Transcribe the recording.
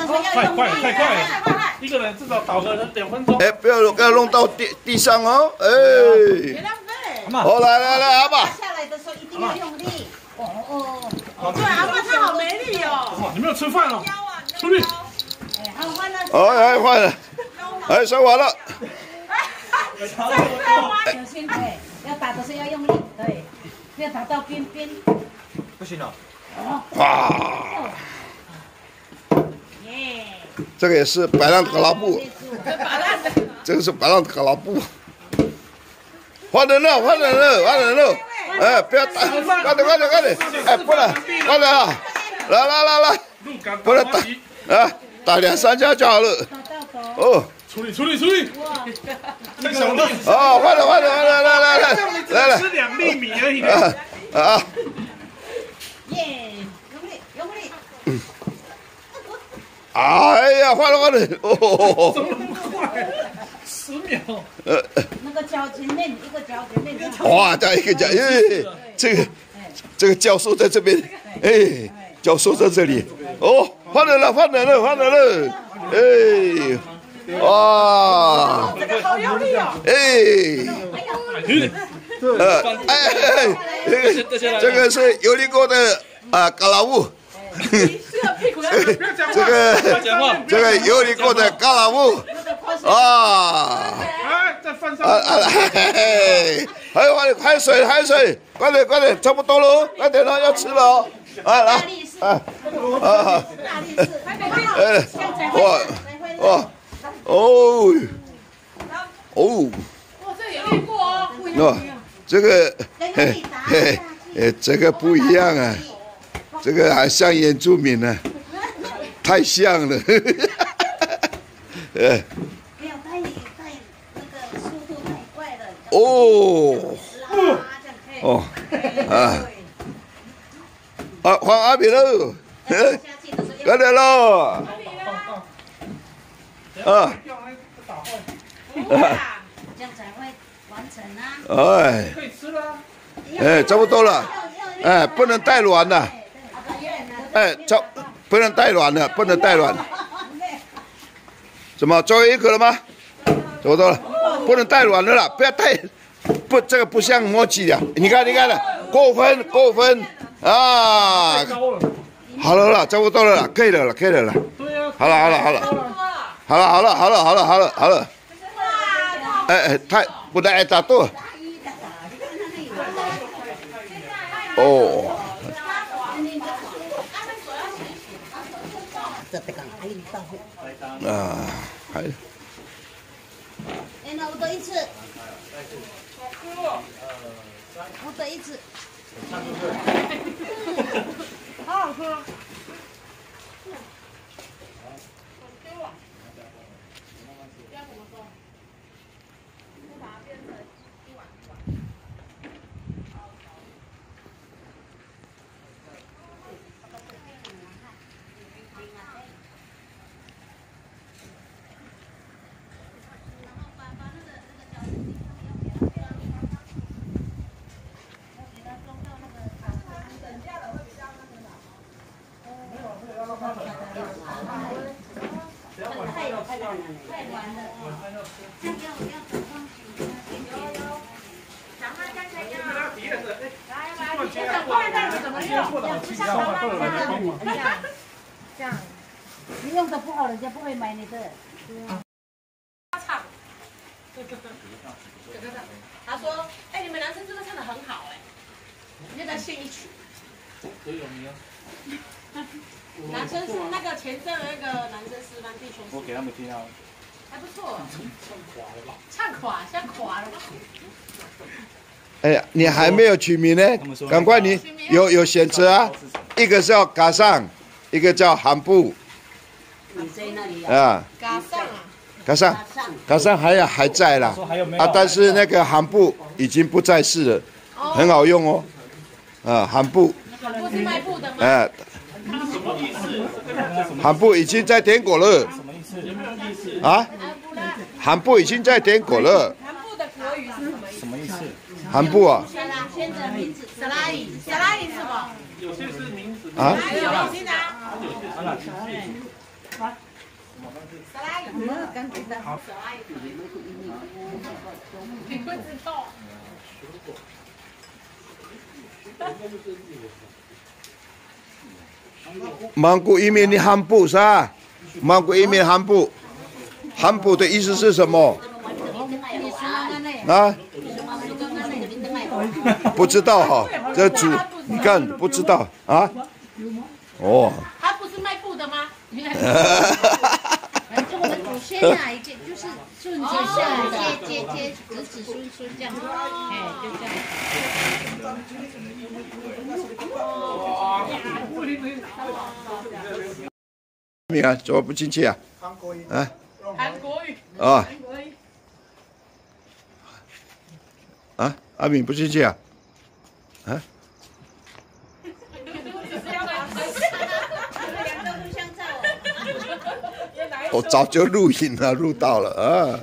快！一个人至少倒个2分钟。哎，不要弄到地上哦，哎。别浪费。好，来，阿爸。下来的时候一定要用力。对，阿爸他好没力哦。哇，你没有吃饭哦。出去。哎，好换了。哎，换了。哎，收完了。小心，对，要打的时候要用力，对，不要打到边边。不行了。哇！这个也是白浪格拉布，这个是白浪格拉布。换人了！哎，不要打，快点！哎，不能，快点啊！来，不能打，啊，打2、3下就好了。哦，处理！太小力。哦，换了，来，吃2粒米而已。啊！耶，用力！哎呀，换了！哦，怎么那么快？10秒。那个脚前面一个脚前面。哇，再一个脚，这个教授在这边，哎，教授在这里。哦，换人了，哎。哇！这个好用力哦！这个是游历过的嘎拉乌，这个游历过的嘎拉乌啊！再放上。还有水，快点，差不多了，快点了，要吃了哦！来，哇！哦，哇，这也练过哦，不一样。这个，这个不一样啊，这个还像原住民呢，太像了。不要太那个速度太快了。换阿比喽，快点喽！这样才会完成啊！哎，可以吃了。哎，差不多了。哎，不能太软了。哎，不能太软了，不能太软。什么？最后一个了吗？差不多了，不能太软了啦，不要太这个不像默契的。你看了，过分啊！好了啦，差不多了啦，可以了啦。对呀。好了。哎，太不能挨打多。哦。啊，还。哎，那我得一次。我得一次。好好喝。这样，你用的不好，人家不会买你的。唱，他说：“哎，你们男生真的唱得很好哎，你要不要献一曲？”可以有名啊。男生是那个前阵那个男生示范弟兄。我给他们听啊。还不错。唱垮像垮了吧？哎呀，你还没有取名呢，赶快你有选择啊，一个叫嘎上，一个叫韩布。你在那里啊？嘎上还在啦，但是那个韩布已经不在世了，很好用哦。韩布。不是卖布的吗？哎。什么意思？韩布已经在点果了。什么意思？啊？韩布已经在点果了。韩布的国语是什么意思？韩布啊。先的名字，沙拉伊是什么？有些是名字。啊？有名字啊。你会知道。芒果意面的汉堡是吧？芒果意面汉堡，汉堡的意思是什么？啊？不知道哈，这煮你看不知道啊？哦。他不是卖布的吗？就我们祖先啊，就是顺着下来接，子子孙孙这样，哎，就这样。你看怎么不进去啊？韩国语。啊？韩国语。啊？啊？阿敏不进去啊？啊？我早就录影了，录到了啊。